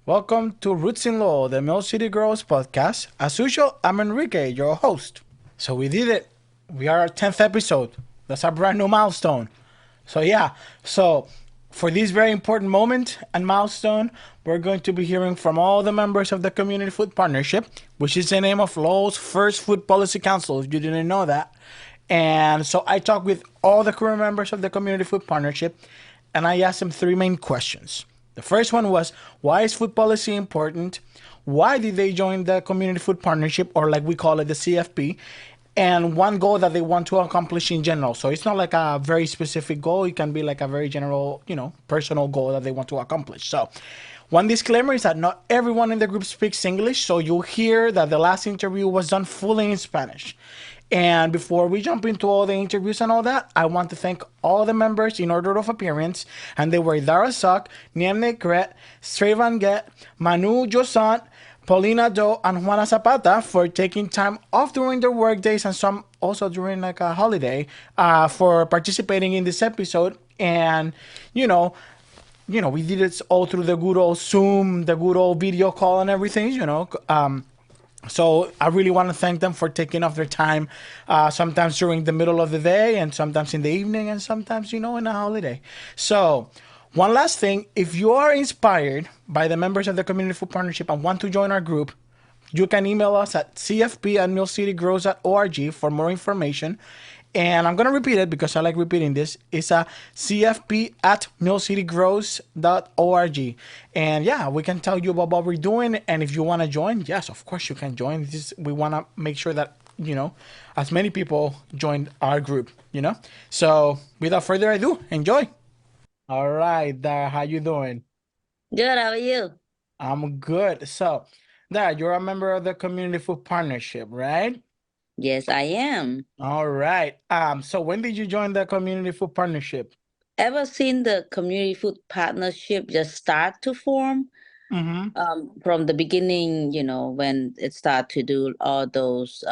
Welcome to Roots in Lowell, the Mill City Girls podcast. As usual, I'm Enrique, your host. So we did it. We are our 10th episode. That's a brand new milestone. So for this very important moment and milestone, we're going to be hearing from all the members of the Community Food Partnership, which is the name of Lowell's first food policy council, if you didn't know that. And so I talked with all the current members of the Community Food Partnership, and I asked them three main questions. The first one was, why is food policy important? Why did they join the Community Food Partnership, or like we call it, the CFP? And one goal that they want to accomplish in general. So it's not like a very specific goal. It can be like a very general, personal goal that they want to accomplish. So one disclaimer is that not everyone in the group speaks English. So you'll hear that the last interview was done fully in Spanish. And before we jump into all the interviews and all that, I want to thank all the members in order of appearance. And they were Dara Sok, Niem Naykret, Sreyvan Nget, Manou Joissaint, Paulina Do, and Juana Zapata for taking time off during their work days and some also during like a holiday for participating in this episode. And, we did it all through the good old Zoom, the good old video call and everything. So I really want to thank them for taking off their time, sometimes during the middle of the day and sometimes in the evening and sometimes, in a holiday. So one last thing, if you are inspired by the members of the Community Food Partnership and want to join our group, you can email us at cfp@millcitygrows.org for more information. And I'm going to repeat it because I like repeating this. It's a cfp@millcitygrows.org. And yeah, we can tell you about what we're doing. And if you want to join, yes, of course you can join. We want to make sure that, as many people join our group. So without further ado, enjoy. All right, Dara, how you doing? Good, how are you? I'm good. So, Dara, you're a member of the Community Food Partnership, right? Yes, I am. All right. So when did you join the Community Food Partnership? Ever seen the community food partnership just start to form? Mm-hmm. From the beginning, when it started to do all those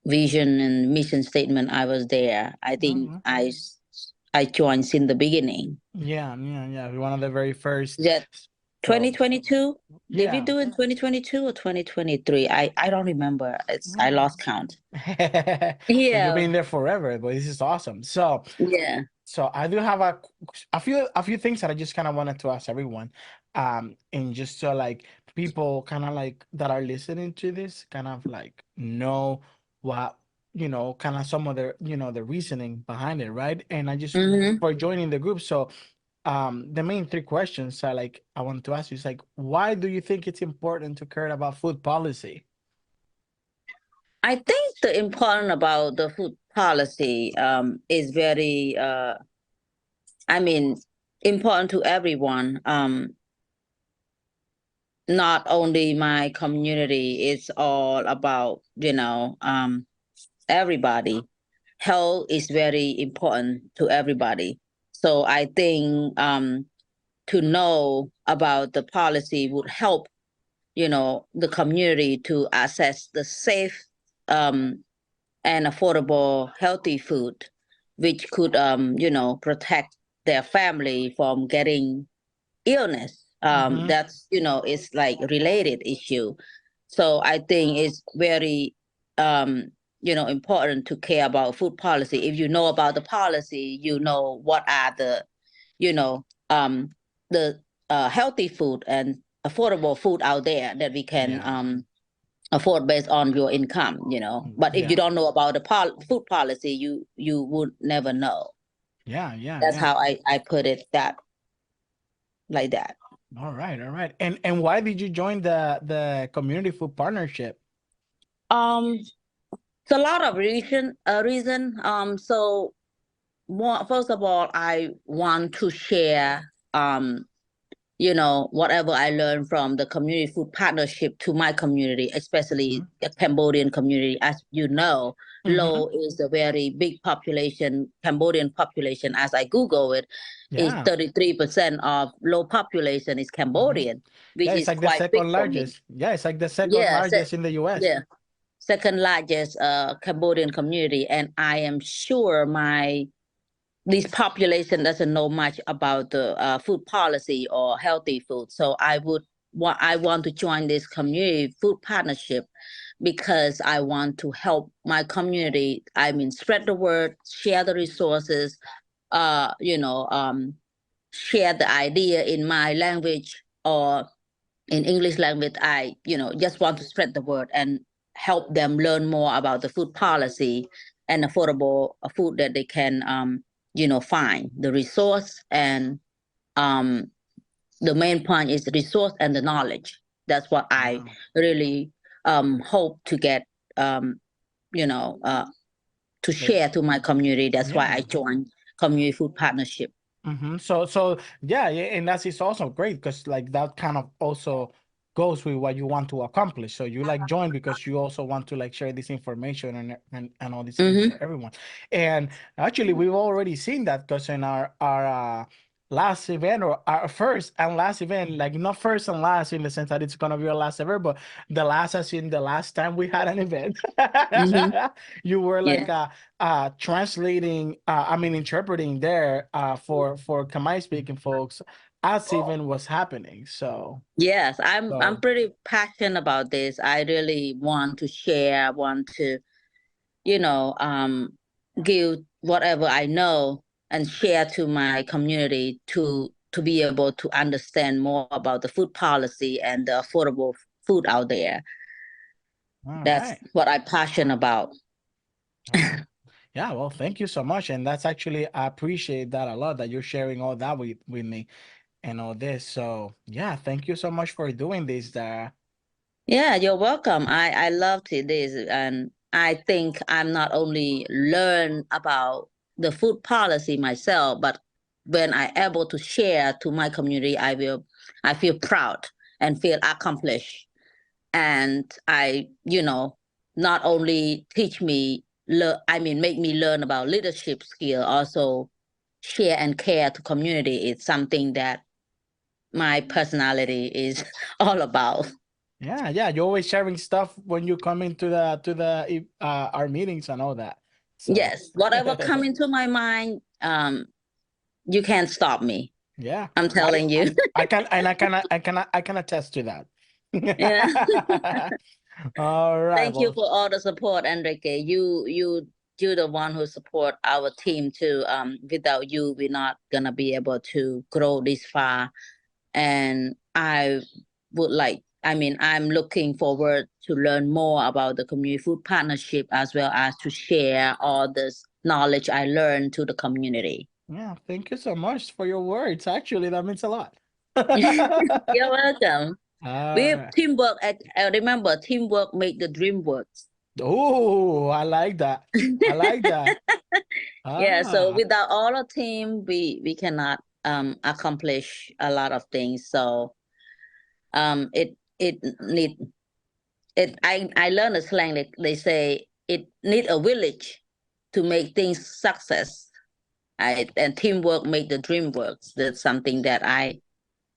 vision and mission statement, I was there. I think Mm-hmm. I joined since the beginning. Yeah. One of the very first. That So 2022? Did we yeah. do in 2022 or 2023? I don't remember. I lost count. But you've Yeah. been there forever, but this is awesome. So Yeah. so I do have a few things that I just kind of wanted to ask everyone. And just so like people kind of like that are listening to this kind of like know what kind of some of the reasoning behind it, right? And I just Mm-hmm. for joining the group. So the main three questions are like I want to ask you is like, why do you think it's important to care about food policy? I think the important about the food policy is very, I mean, important to everyone. Not only my community, it's all about, everybody. Health is very important to everybody. So I think to know about the policy would help, the community to access the safe um, and affordable healthy food which could protect their family from getting illness. Mm-hmm. That's it's like related issue. So I think it's very important to care about food policy. If you know about the policy, you know what are the you know the healthy food and affordable food out there that we can Yeah. afford based on your income. But if you Yeah. don't know about the food policy, you would never know. That's Yeah. how I put it, that like that. All right, all right. And why did you join the Community Food Partnership? um it's a lot of reason. So more, first of all, I want to share whatever I learned from the community food partnership to my community, especially the Cambodian community. As you know, Mm-hmm. Lowell is a very big population, Cambodian population. As I Google it, is Yeah. 33% of Low population is Mm-hmm. Cambodian, which Yeah, it's is like the quite big second for me. largest. Yeah, it's like the second Yeah, largest in the US. yeah, second largest Cambodian community, and I am sure my this population doesn't know much about the food policy or healthy food. So I would I want to join this community food partnership because I want to help my community. I mean, spread the word, share the resources, uh, you know, um, share the idea in my language or in English language. I, just want to spread the word and help them learn more about the food policy and affordable food that they can, find the resource and um, the main point is the resource and the knowledge. That's what I Wow. really hope to get, um, you know, uh, to Like, share to my community. That's why I yeah. joined Community Food Partnership. So yeah, yeah, and that's it's also great because like that kind of also goes with what you want to accomplish. So you like join because you also want to like share this information and all these things Mm-hmm. for everyone. And actually, we've already seen that because in our last event or our first and last event, like not first and last in the sense that it's gonna be our last ever, but the last as in the last time we had an event, Mm-hmm. you were Yeah. like translating I mean interpreting there for Khmer speaking folks as even was happening. Yes, I'm So pretty passionate about this. I really want to share, want to, you know, um, give whatever I know and share to my community to be able to understand more about the food policy and the affordable food out there. all That's right. what I'm passionate about. Oh, yeah, well, thank you so much. And that's actually I appreciate that a lot that you're sharing all that with me and all this. So yeah, thank you so much for doing this there. Yeah, you're welcome. I loved this, and I think I'm not only learn about the food policy myself, but when I able to share to my community, I feel proud and feel accomplished. And not only teach me, make me learn about leadership skill, also share and care to community. It's something that my personality is all about. Yeah, yeah, you're always sharing stuff when you come into the our meetings and all that. So Yes, whatever come into my mind, you can't stop me. yeah, I'm telling you. I can and I can attest to that. Yeah. All right. Thank you Well, for all the support, Enrique. You're the one who support our team too. Without you, we're not gonna be able to grow this far. And I'm looking forward to learn more about the community food partnership as well as to share all this knowledge I learned to the community. yeah, thank you so much for your words. Actually, that means a lot. You're welcome. All We right. teamwork. I remember teamwork make the dream work. Oh, I like that. I like that. Yeah. So Ah, without all our team, we cannot accomplish a lot of things. So it need it. I learned a slang. They say it need a village to make things success. And teamwork make the dream works. That's something that I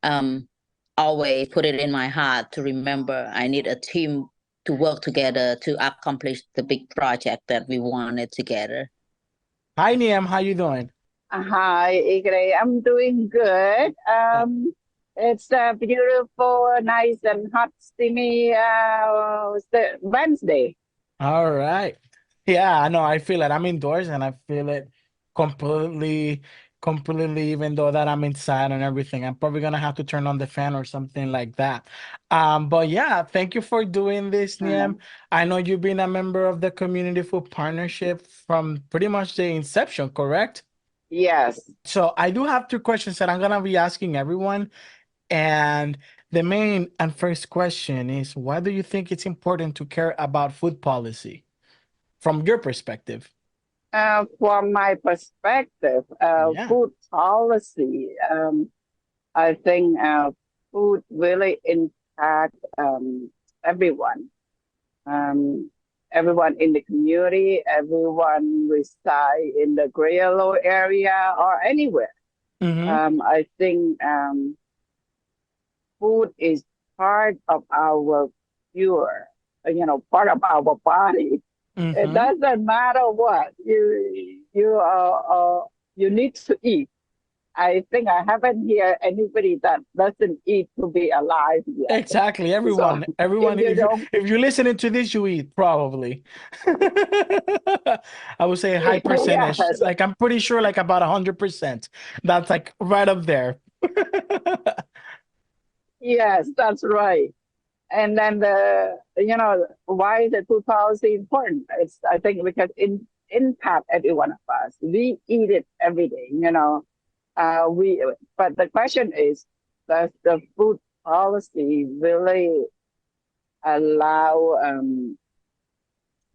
um always put it in my heart to remember. I need a team to work together to accomplish the big project that we wanted together. hi Niem, how you doing? Hi, Igre. I'm doing good. Oh, It's a beautiful, nice, and hot, steamy Wednesday. all right. Yeah, I know. I feel it. I'm indoors and I feel it completely, completely, even though that I'm inside and everything. I'm probably gonna have to turn on the fan or something like that. But yeah, thank you for doing this, Niem. Uh, I know you've been a member of the Community Food Partnership from pretty much the inception, correct? yes. So I do have two questions that I'm gonna be asking everyone. And the main and first question is, why do you think it's important to care about food policy from your perspective? From my perspective, Yeah. food policy, I think food really impact everyone. Um, Everyone in the community, everyone reside in the Greater Lowell area or anywhere. Mm-hmm. I think food is part of our fuel, part of our body. It Mm-hmm. doesn't matter what you need to eat. I think I haven't heard anybody that doesn't eat to be alive yet. Exactly. So Everyone. if you don't, If you're listening to this, you eat probably. I would say high percentage. yes, Like I'm pretty sure, like about 100%. That's like right up there. yes, that's right. And then why is the food policy important? It's, I think, because it impact every one of us. We eat it every day, but the question is, does the food policy really allow,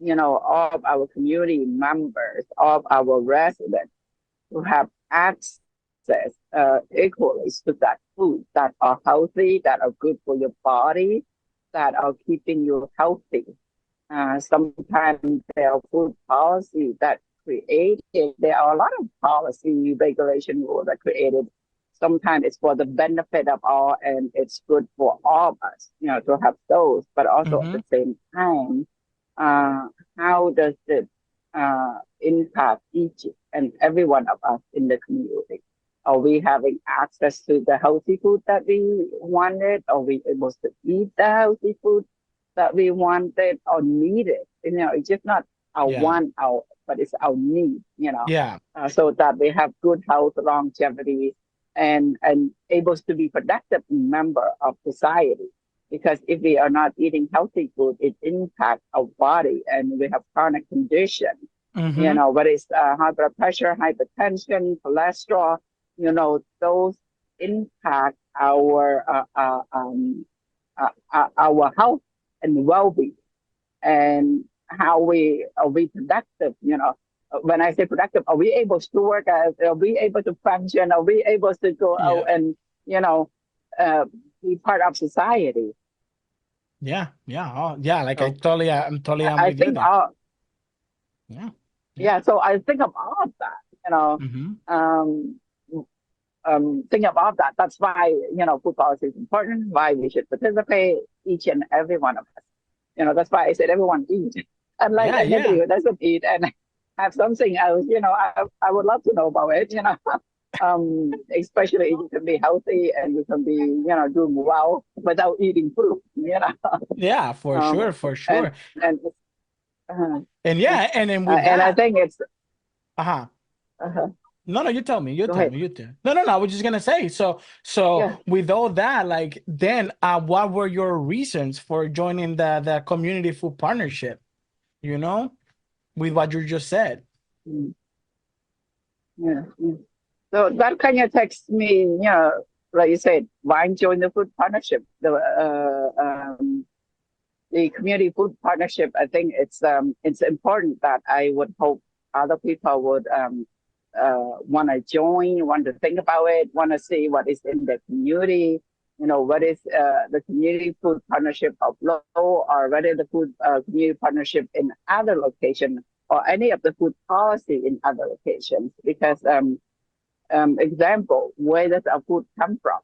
all of our community members, all of our residents to have access equally to that food that are healthy, that are good for your body, that are keeping you healthy. Sometimes there are food policy that created, there are a lot of policy regulation rules that created. Sometimes it's for the benefit of all and it's good for all of us, to have those, but also at Mm-hmm. the same time, how does it impact each and every one of us in the community? Are we having access to the healthy food that we wanted? Are we able to eat the healthy food that we wanted or needed? It's just not our Yeah. want, but it's our need, Yeah. so that we have good health, longevity, and able to be productive member of society. Because if we are not eating healthy food, it impacts our body and we have chronic condition, Mm-hmm. whether it's high blood pressure, hypertension, cholesterol, those impact our health and well-being, and how are we productive, when I say productive, are we able to work, are we able to function, are we able to go out Yeah. and uh, be part of society. Yeah. Yeah. Oh, yeah. Like So I'm totally I, am I with you think there. all Yeah. Yeah. yeah, so I think of all of that, Mm-hmm. um think about that. That's why, food policy is important, why we should participate, each and every one of us. That's why I said everyone eat. Unlike Yeah. anybody Yeah. who doesn't eat and have something else, I would love to know about it, especially if you can be healthy and you can be, doing well without eating food, Yeah. For Um, sure. For and sure. and uh, And uh, yeah. And then with and I that, think it's uh-huh. uh, No, no, you tell me. You go tell ahead. me. You tell. No, no, no. I was just gonna say. So Yeah. with all that, like, then, what were your reasons for joining the community food partnership? You know, with what you just said. Mm, yeah. Yeah. So that kind of takes me, like you said, why join the food partnership? The community food partnership. I think it's important that I would hope other people would want to join, want to think about it, want to see what is in the community. What is the community food partnership of Lowell, or what is the food community partnership in other locations, or any of the food policy in other locations? Because example, where does our food come from?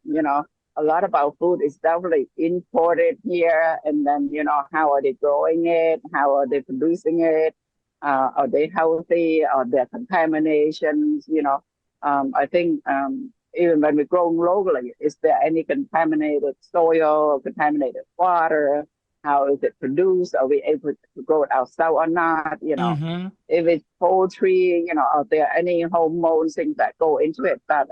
A lot of our food is definitely imported here, and then how are they growing it? How are they producing it? Are they healthy? Are there contaminations? I think even when we grow locally, is there any contaminated soil, contaminated water? How is it produced? Are we able to grow it ourselves or not? Mm-hmm. If it's poultry, are there any hormones things that go into it? But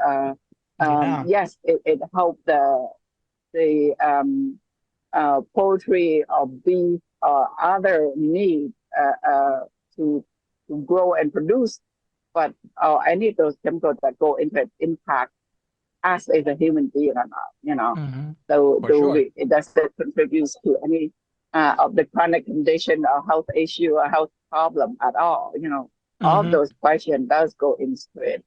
Yeah. yes, it helps the poultry or beef or other meat to grow and produce. But any of those chemicals that go into it impact us as a human being or not, Mm-hmm. So For sure. does that contribute to any of the chronic condition or health issue or health problem at all? All of Mm-hmm. those questions does go into it.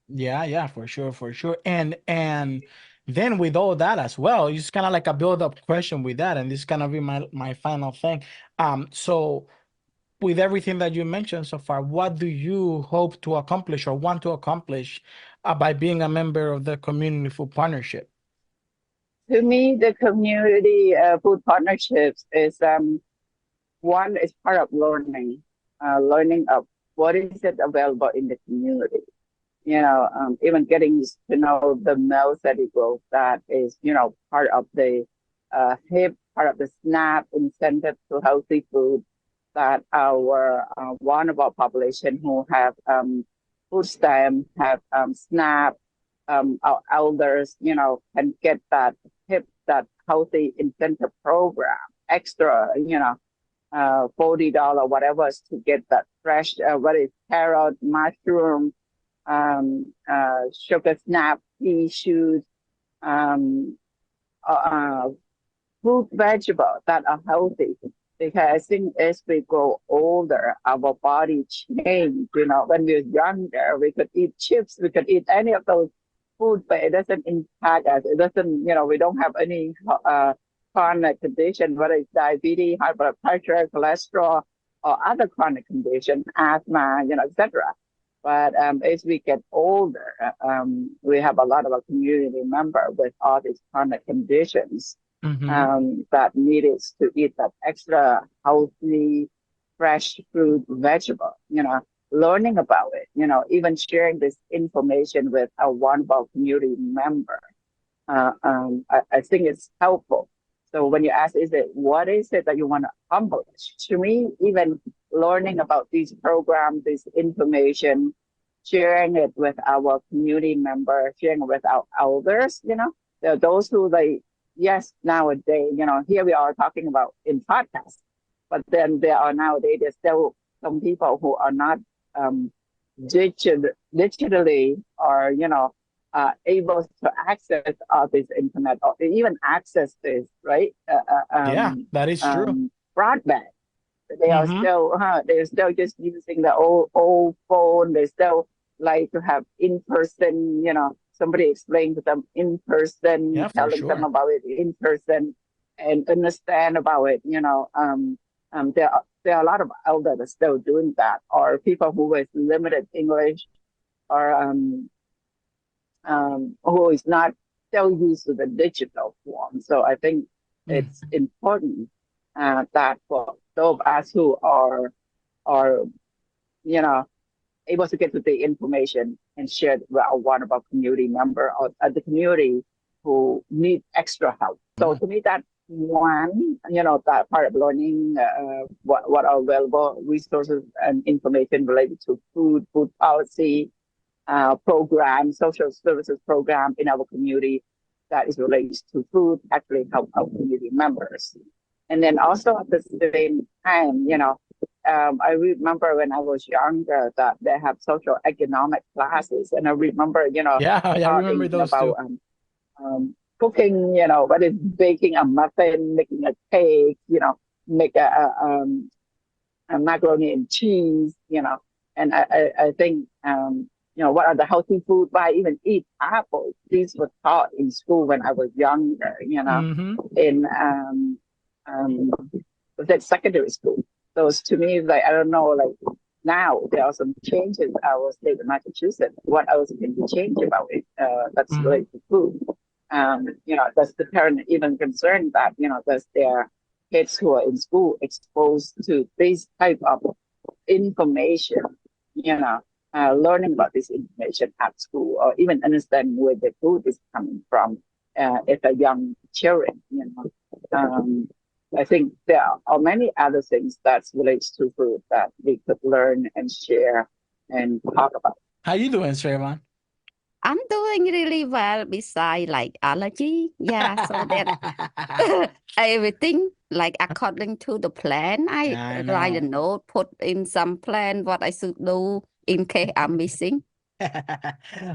Yeah, yeah, for sure, for sure. And then with all that as well, it's kind of like a build-up question with that, and this is gonna be my final thing. So with everything that you mentioned so far, what do you hope to accomplish or want to accomplish by being a member of the community food partnership? To me, the community food partnerships is one is part of learning of what is it available in the community. even getting to know the meal-steady growth that is, part of the HIP, part of the SNAP incentive to healthy food that our vulnerable population who have food stamp, have SNAP, our elders, can get that HIP, that healthy incentive program, extra, $40, whatever, is to get that fresh, what is carrot, mushroom, sugar snap, pea shoots, um, fruit, vegetables that are healthy. Because I think as we grow older, our body change. When we're younger, we could eat chips, we could eat any of those food, but it doesn't impact us. It doesn't, we don't have any chronic condition, whether it's diabetes, high blood pressure, cholesterol, or other chronic condition, asthma, etc. But as we get older, we have a lot of our community members with all these chronic conditions that needed to eat that extra healthy, fresh fruit, vegetable, learning about it, even sharing this information with a vulnerable community member. I think it's helpful. So when you ask, what is it that you want to accomplish? To me, even learning about these programs, this information, sharing it with our community members, sharing it with our elders, there are those who yes, nowadays, here we are talking about in podcasts, but then there are nowadays, there's still some people who are not digitally or, able to access all this internet or even access this, right? Yeah, that is true. Broadband. They are they're still just using the old phone. They still like to have in person, somebody explain to them in person, telling them about it in person and understand about it. There are a lot of elders that are still doing that, or people who with limited English, or who is not still used to the digital form. So I think it's important that for those of us who are able to get to the information and share it with one of our community member or the community who need extra help. So to me, that one, that part of learning what are available resources and information related to food policy program, social services program in our community that is related to food actually help our community members. And then also at the same time, I remember when I was younger that they have social economic classes, and I remember, I remember those about cooking, what is baking a muffin, making a cake, make a macaroni and cheese, and I think what are the healthy food? Why even eat apples? These were taught in school when I was younger, in was that secondary school. So to me, I don't know, now there are some changes. I was state of Massachusetts. What else can be changed about it? That's related to food. Does the parent even concerned that, does their kids who are in school exposed to this type of information, learning about this information at school, or even understanding where the food is coming from if a young children, I think there are many other things that relates to food that we could learn and share and talk about. How you doing, Sreyvan? I'm doing really well beside allergy. Yeah, so that everything according to the plan. I write a note, put in some plan what I should do in case I'm missing.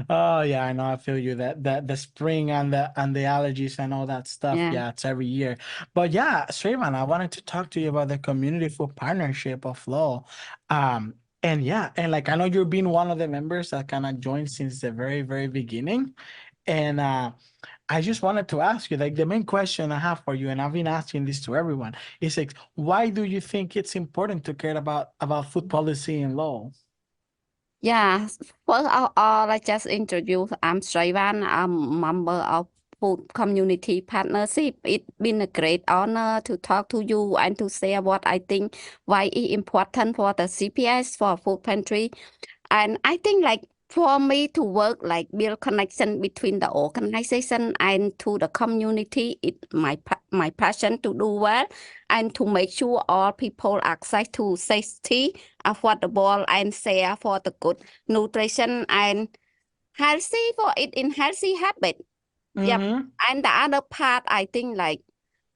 Oh yeah, I know. I feel you. That the spring and the allergies and all that stuff. Yeah, it's every year. But yeah, Sreyvan, I wanted to talk to you about the Community Food Partnership of Lowell. And I know you've been one of the members that kind of joined since the very, very beginning. And I just wanted to ask you, the main question I have for you, and I've been asking this to everyone, is why do you think it's important to care about food policy in Lowell? Yeah, first of all, I just introduce, I'm Sreyvan, I'm a member of Food Community Partnership. It's been a great honor to talk to you and to share what I think, why it's important for the CPS, for food pantry. And I think for me to work like build connection between the organization and to the community, it my passion to do well and to make sure all people access to safety, affordable and share for the good nutrition and healthy for it in healthy habit. Yep. And the other part, I think like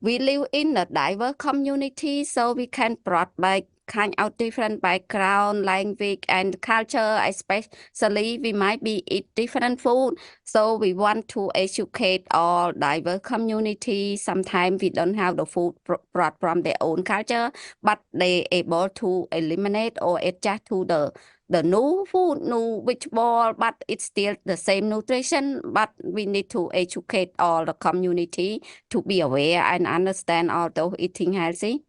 we live in a diverse community, so we can brought like kind of different background, language, and culture. Especially, we might be eat different food, so we want to educate all diverse community. Sometimes we don't have the food brought from their own culture, but they able to eliminate or adjust to the new food, new vegetable, but it's still the same nutrition. But we need to educate all the community to be aware and understand although eating healthy.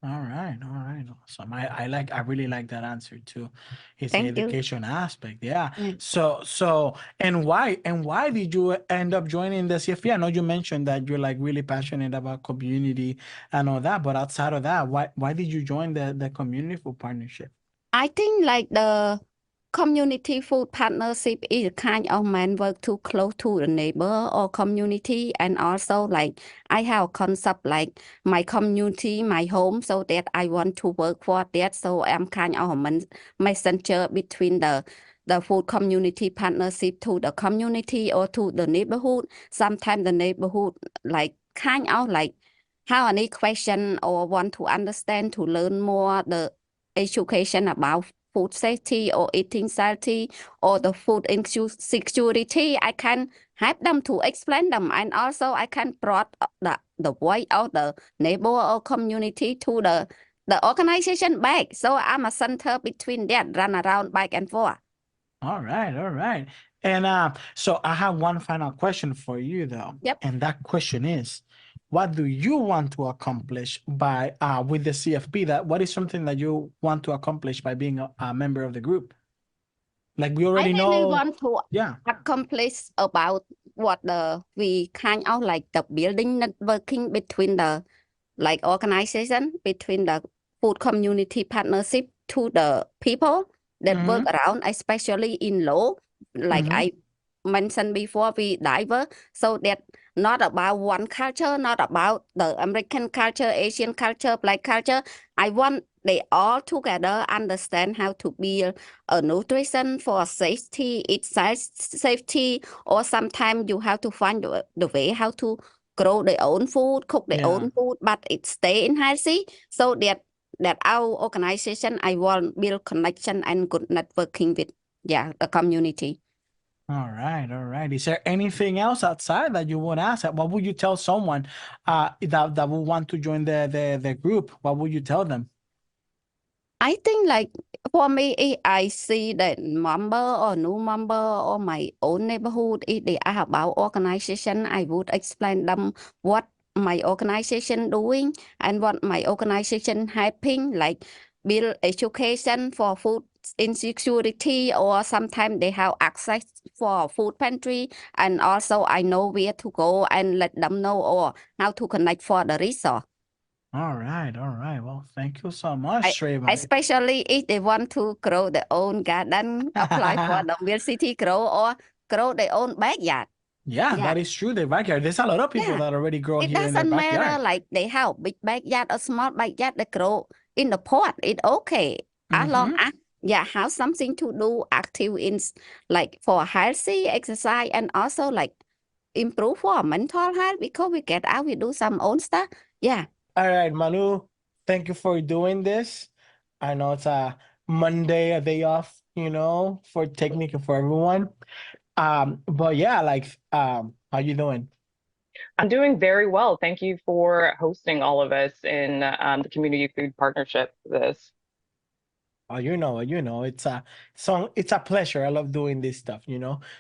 All right, awesome. I really like that answer too. It's the Thank you. education aspect, yeah. Mm. So and why did you end up joining the CFP? I know you mentioned that you're like really passionate about community and all that, but outside of that, why did you join the community food partnership? I think like the community food partnership is a kind of man work too close to the neighbor or community, and also like I have a concept like my community, my home, so that I want to work for that. So I'm kind of a messenger between the food community partnership to the community or to the neighborhood. Sometimes the neighborhood like kind of like have any question or want to understand to learn more the education about food safety or eating safety or the food security. I can help them to explain them, and also I can brought the voice of the neighbor or community to the organization back. So I'm a center between that, run around back and forth. All right. And so I have one final question for you though. Yep. And that question is, what do you want to accomplish by with the CFP? What is something that you want to accomplish by being a member of the group? Like we already I really know. want to Yeah. accomplish about what we kind of like the building networking between the like organization between the food community partnership to the people that work around, especially in Lowell. Like I mentioned before, we diverse, so that not about one culture, not about the American culture, Asian culture, black culture. I want they all together understand how to build a nutrition for safety, it's safety, or sometimes you have to find the way how to grow their own food, cook their own food, but it stay in healthy. So that our organization, I want build connection and good networking with the community. All right. Is there anything else outside that you would ask? What would you tell someone that would want to join the group? What would you tell them? I think like for me, if I see that member or new member or my own neighborhood, if they are about organization, I would explain them what my organization doing and what my organization helping, like build education for food insecurity, or sometimes they have access for food pantry, and also I know where to go and let them know or how to connect for the resource. All right. Well, thank you so much, Sreyvan. Especially if they want to grow their own garden, apply for the university grow or grow their own backyard. Yeah, that is true. The backyard. There's a lot of people that already grow It here in their doesn't backyard. matter like they have big backyard or small backyard, they grow in the pot. It's okay. As long as have something to do active in like for healthy exercise and also like improve for mental health, because we get out, we do some own stuff. Yeah. All right, Manou, thank you for doing this. I know it's a Monday, a day off, for technique and for everyone. But yeah, how you doing? I'm doing very well. Thank you for hosting all of us in the Community Food Partnership for this. Oh, it's a pleasure. I love doing this stuff,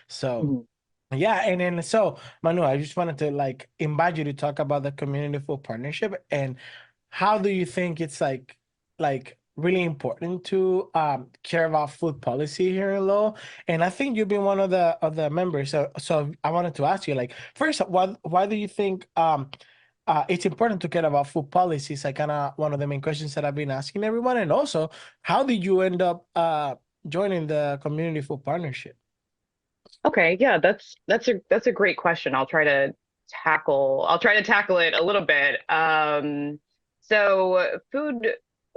So yeah, and then so Manou, I just wanted to invite you to talk about the Community Food Partnership and how do you think it's like really important to care about food policy here in Lowell? And I think you've been one of the members. So I wanted to ask you, first, why do you think it's important to care about food policies? Like kind of one of the main questions that I've been asking everyone. And also, how did you end up joining the community food partnership? Okay, yeah, that's a great question. I'll try to tackle it a little bit. So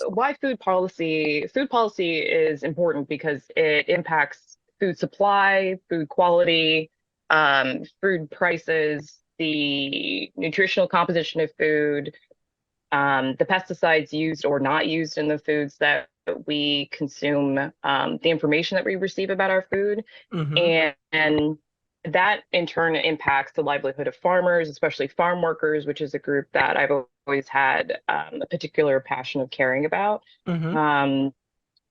why food policy? Food policy is important because it impacts food supply, food quality, food prices, the nutritional composition of food, the pesticides used or not used in the foods that we consume, the information that we receive about our food, Mm-hmm. and that in turn impacts the livelihood of farmers, especially farm workers, which is a group that I've always had a particular passion of caring about, Mm-hmm. um,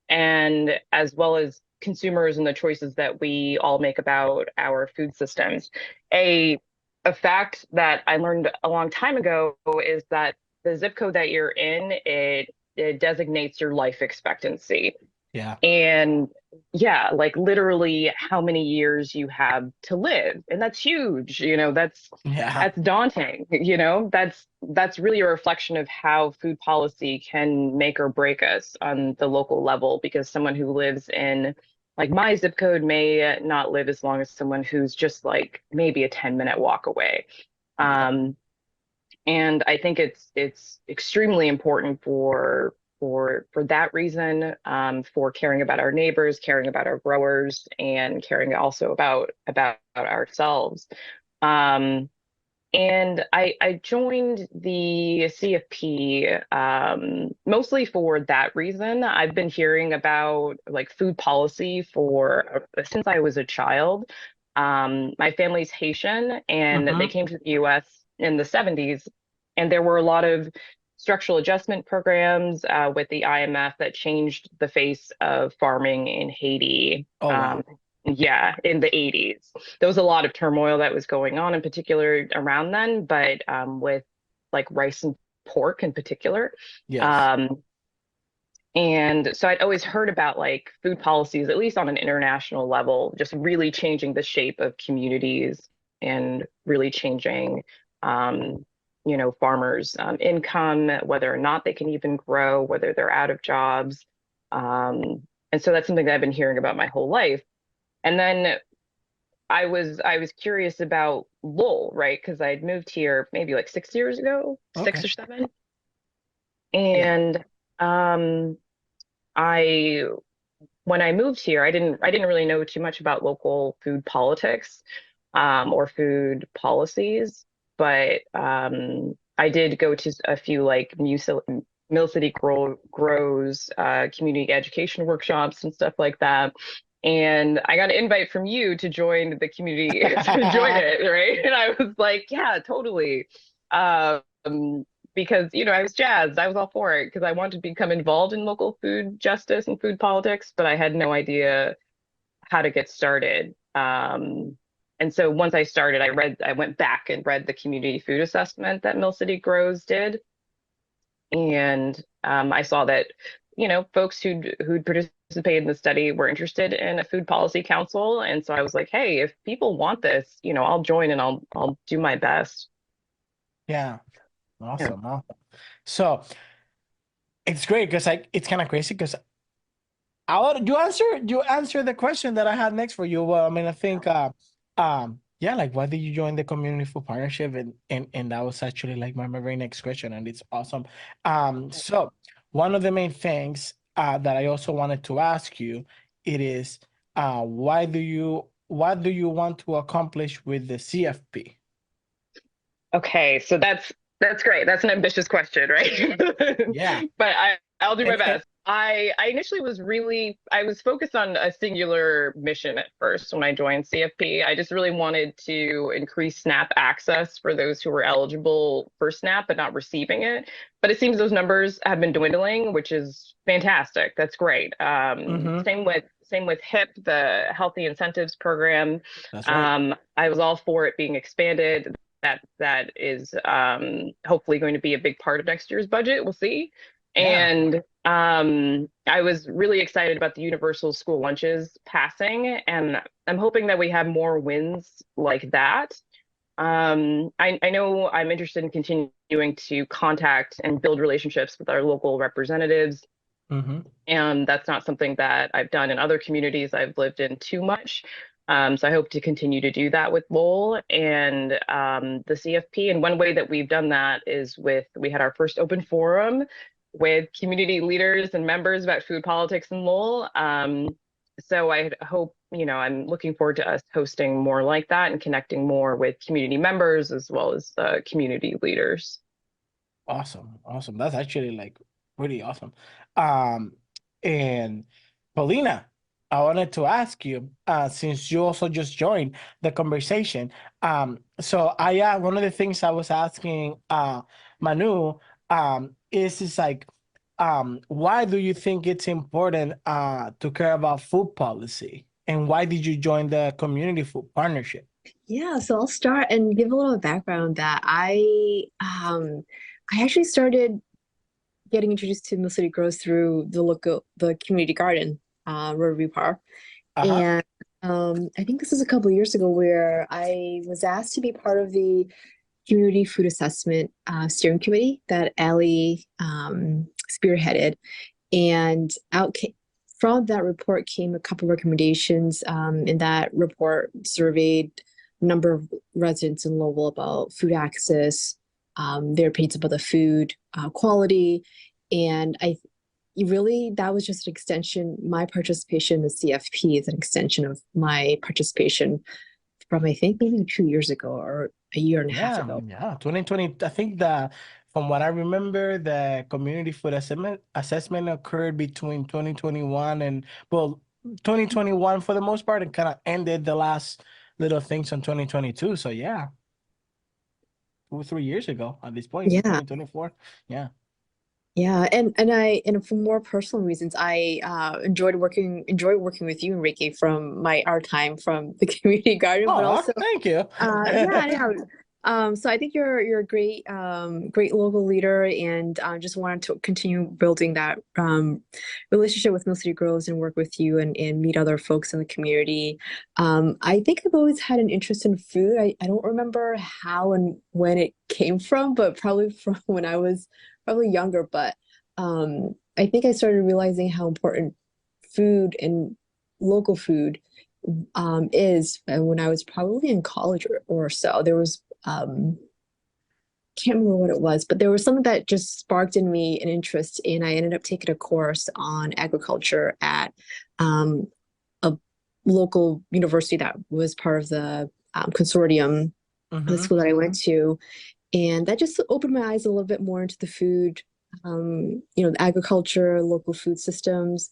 and as well as consumers and the choices that we all make about our food systems. A a fact that I learned a long time ago is that the zip code that you're in, it designates your life expectancy. Yeah. And yeah, like literally how many years you have to live. And that's huge. Yeah. That's daunting. That's really a reflection of how food policy can make or break us on the local level, because someone who lives in like my zip code may not live as long as someone who's just like maybe a 10-minute walk away. Yeah. Um, and I think it's extremely important for that reason, for caring about our neighbors, caring about our growers, and caring also about ourselves. Um, and I joined the CFP mostly for that reason. I've been hearing about like food policy for since I was a child. My family's Haitian, and they Mm-hmm. came to the U.S. in the 70s, and there were a lot of structural adjustment programs with the IMF that changed the face of farming in Haiti. Oh, wow. Yeah, in the 80s. There was a lot of turmoil that was going on in particular around then, but with like rice and pork in particular. Yes. Um, and so I'd always heard about like food policies, at least on an international level, just really changing the shape of communities and really changing, um, farmers' income, whether or not they can even grow, whether they're out of jobs. And so that's something that I've been hearing about my whole life. And then I was curious about Lowell, right? Because I had moved here maybe like 6 years ago, six Okay. or seven. Yeah. And um I when I moved here, I didn't really know too much about local food politics, or food policies, but I did go to a few like Mill City Grows community education workshops and stuff like that. And I got an invite from you to join the community to join it, right? And I was like, yeah, totally. Um, because I was jazzed. I was all for it because I wanted to become involved in local food justice and food politics, but I had no idea how to get started. And so once I started, I went back and read the community food assessment that Mill City Grows did, and I saw that folks who'd participated in the study were interested in a food policy council, and so I was like, hey, if people want this, I'll join and I'll do my best. Yeah. Yeah. Awesome. Awesome. So it's great because like it's kind of crazy because you answer the question that I had next for you. Well, I mean, I think yeah, like why did you join the community food partnership? And that was actually like my very next question, and it's awesome. So one of the main things that I also wanted to ask you, it is what do you want to accomplish with the CFP? Okay, so that's great. That's an ambitious question, right? Yeah. But I'll do my And best. I initially I was focused on a singular mission at first when I joined CFP. I just really wanted to increase SNAP access for those who were eligible for SNAP but not receiving it. But it seems those numbers have been dwindling, which is fantastic. That's great. mm-hmm, Same with HIP, the Healthy Incentives Program. that's right. I was all for it being expanded. That is hopefully going to be a big part of next year's budget. We'll see. Yeah. And I was really excited about the universal school lunches passing, and I'm hoping that we have more wins like that. I know I'm interested in continuing to contact and build relationships with our local representatives Mm-hmm. And that's not something that I've done in other communities I've lived in too much. So I hope to continue to do that with Lowell and the CFP. And one way that we've done that is we had our first open forum with community leaders and members about food politics in Lowell. So I hope, I'm looking forward to us hosting more like that and connecting more with community members as well as community leaders. Awesome. That's actually like pretty awesome. And Paulina, I wanted to ask you, since you also just joined the conversation. So one of the things I was asking Manou is like, why do you think it's important to care about food policy? And why did you join the community food partnership? Yeah, so I'll start and give a little background that I actually started getting introduced to Mill City Grows through the community garden, Rotary Park. And I think this was a couple of years ago where I was asked to be part of the community food assessment steering committee that Allie spearheaded. And from that report came a couple of recommendations. And that report surveyed a number of residents in Lowell about food access, their opinions about the food quality. And that was just an extension. My participation in the CFP is an extension of my participation from, I think, maybe 2 years ago or a year and a half ago. Yeah, 2020. I think from what I remember, the community food assessment occurred between 2021 and 2021 for the most part, and kind of ended the last little things in 2022. So yeah, 2 or 3 years ago at this point. Yeah. 2024. Yeah. Yeah, and for more personal reasons, I enjoy working with you, Enrique, from our time from the community garden. Oh, but also, thank you. yeah. So I think you're a great local leader, and just wanted to continue building that relationship with Mill City Grows and work with you and meet other folks in the community. I think I've always had an interest in food. I don't remember how and when it came from, but probably from when I was probably younger. But I think I started realizing how important food and local food is when I was probably in college or so. There was can't remember what it was, but there was something that just sparked in me an interest, and I ended up taking a course on agriculture at a local university that was part of the consortium of the school that I went to. And that just opened my eyes a little bit more into the food, the agriculture, local food systems.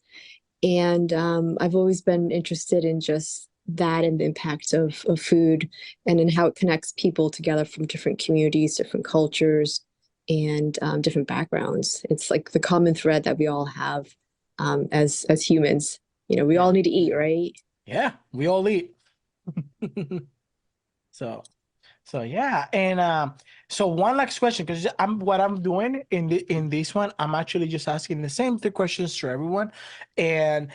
And I've always been interested in just that and the impact of food and in how it connects people together from different communities, different cultures, and different backgrounds. It's like the common thread that we all have as humans. We all need to eat, right? Yeah, we all eat. So yeah, and so one last question, because what I'm doing in this one, I'm actually just asking the same 3 questions to everyone, and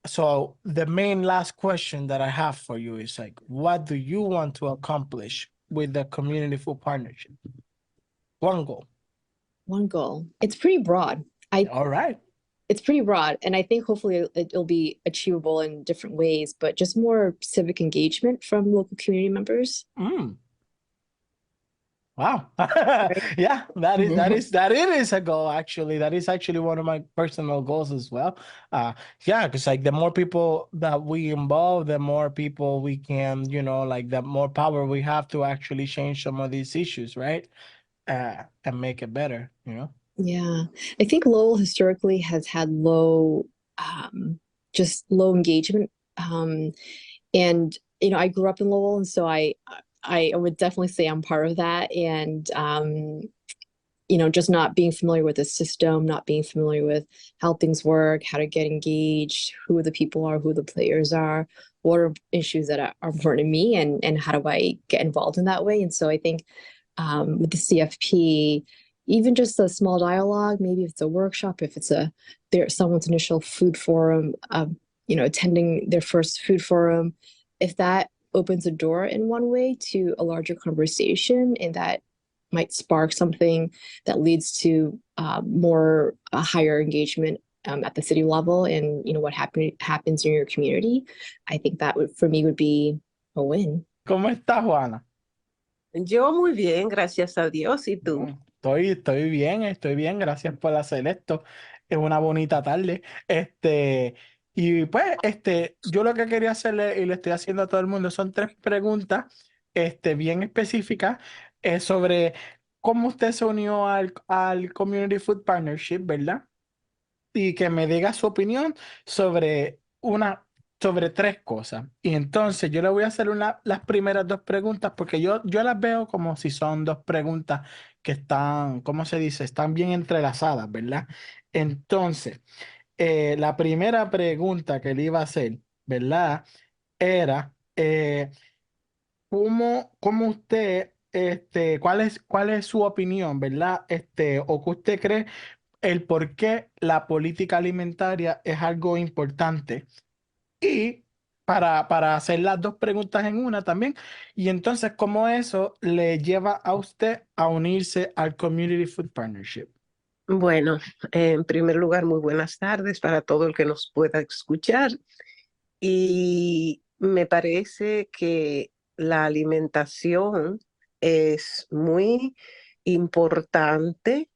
so the main last question that I have for you is like, what do you want to accomplish with the community food partnership? One goal. One goal. It's pretty broad. All right. It's pretty broad, and I think hopefully it'll be achievable in different ways, but just more civic engagement from local community members. Wow. Yeah, that is a goal, actually. That is actually one of my personal goals as well. Yeah, because like the more people that we involve, the more people we can, the more power we have to actually change some of these issues, right? And make it better, Yeah, I think Lowell historically has had low engagement. And I grew up in Lowell, and so I would definitely say I'm part of that. And just not being familiar with the system, not being familiar with how things work, how to get engaged, who the people are, who the players are, what are issues that are important to me, and how do I get involved in that way. And so I think with the CFP, even just a small dialogue, maybe if it's a workshop, if it's someone's initial food forum, attending their first food forum, if that opens a door in one way to a larger conversation, and that might spark something that leads to a higher engagement at the city level and, what happens in your community, I think that for me would be a win. ¿Cómo estás, Juana? Yo muy bien, gracias a Dios. ¿Y tú? Estoy bien, gracias por hacer esto. Es una bonita tarde. Y pues, yo lo que quería hacerle, y le estoy haciendo a todo el mundo, son 3 preguntas, bien específicas, sobre cómo usted se unió al Community Food Partnership, ¿verdad? Y que me diga su opinión sobre sobre 3 cosas. Y entonces yo le voy a hacer las primeras 2 preguntas porque yo las veo como si son 2 preguntas que están, ¿cómo se dice? Están bien entrelazadas, ¿verdad? Entonces, la primera pregunta que le iba a hacer, ¿verdad? Era, ¿cómo usted, cuál es su opinión, ¿verdad? O que usted cree el por qué la política alimentaria es algo importante. Y para hacer las 2 preguntas en una también. Y entonces, ¿cómo eso le lleva a usted a unirse al Community Food Partnership? Bueno, en primer lugar, muy buenas tardes para todo el que nos pueda escuchar. Y me parece que la alimentación es muy importante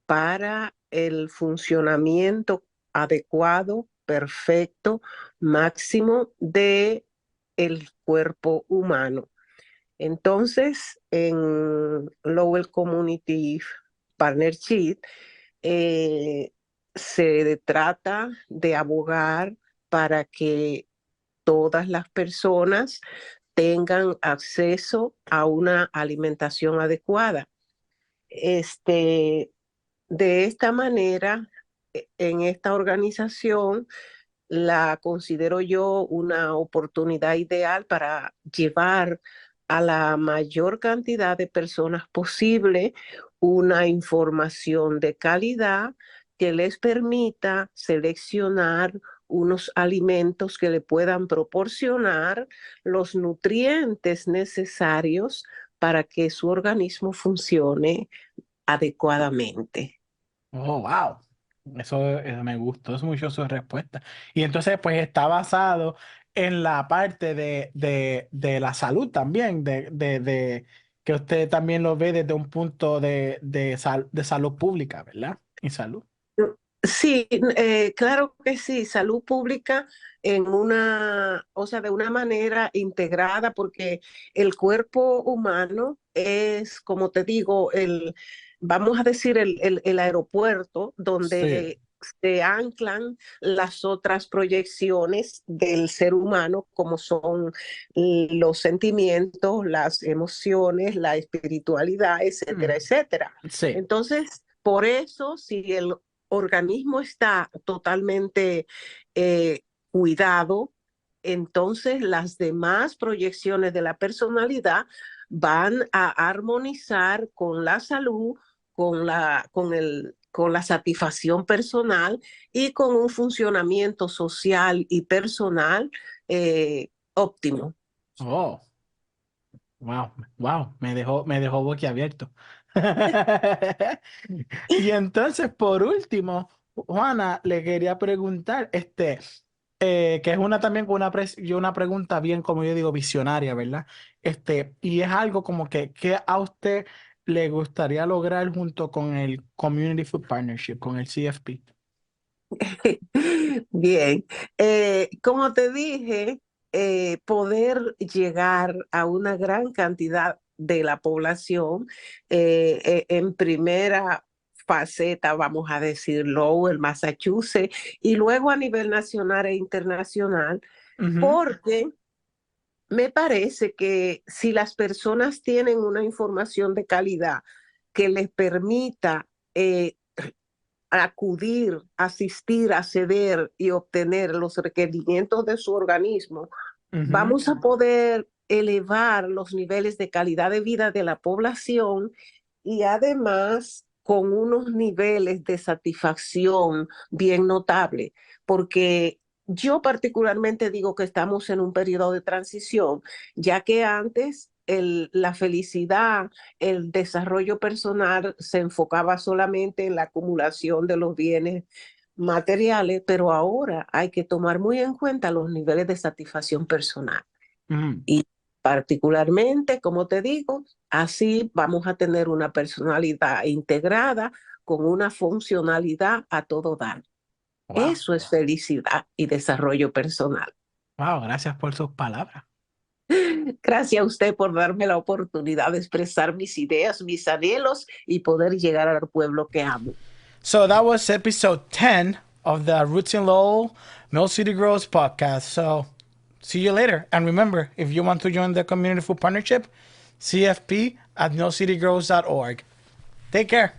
para el funcionamiento adecuado, perfecto, máximo de el cuerpo humano. Entonces, en Lowell Community Partnership se trata de abogar para que todas las personas tengan acceso a una alimentación adecuada. De esta manera, en esta organización, la considero yo una oportunidad ideal para llevar a la mayor cantidad de personas posible una información de calidad que les permita seleccionar unos alimentos que le puedan proporcionar los nutrientes necesarios para que su organismo funcione adecuadamente. Oh, wow. Eso me gustó, es mucho su respuesta. Y entonces, pues está basado en la parte de la salud también, de que usted también lo ve desde un punto de salud pública, ¿verdad? Y salud. Sí, claro que sí, salud pública o sea, de una manera integrada, porque el cuerpo humano es, como te digo, vamos a decir, el aeropuerto Sí. donde se anclan las otras proyecciones del ser humano, como son los sentimientos, las emociones, la espiritualidad, etcétera, etcétera. Sí. Entonces, por eso, si el organismo está totalmente cuidado, entonces las demás proyecciones de la personalidad van a armonizar con la salud, con la satisfacción personal y con un funcionamiento social y personal óptimo. Oh, wow, me dejó boquiabierto. Y entonces, por último, Juana, le quería preguntar, que es también una pregunta bien, como yo digo, visionaria, ¿verdad? Y es algo como que a usted le gustaría lograr junto con el Community Food Partnership, con el CFP. Bien, como te dije, poder llegar a una gran cantidad de la población en primera faceta, vamos a decir, Lowell, Massachusetts, y luego a nivel nacional e internacional, porque me parece que si las personas tienen una información de calidad que les permita acudir, asistir, acceder y obtener los requerimientos de su organismo, vamos a poder elevar los niveles de calidad de vida de la población y además con unos niveles de satisfacción bien notables, porque yo particularmente digo que estamos en un periodo de transición, ya que antes la felicidad, el desarrollo personal se enfocaba solamente en la acumulación de los bienes materiales, pero ahora hay que tomar muy en cuenta los niveles de satisfacción personal. Y particularmente, como te digo, así vamos a tener una personalidad integrada con una funcionalidad a todo dar. Wow. Eso es felicidad y desarrollo personal. Wow, gracias por sus palabras. Gracias a usted por darme la oportunidad de expresar mis ideas, mis anhelos y poder llegar al pueblo que amo. So that was episode 10 of the Roots in Lowell Mill City Grows podcast. So see you later. And remember, if you want to join the Community Food Partnership, CFP at millcitygrows.org. Take care.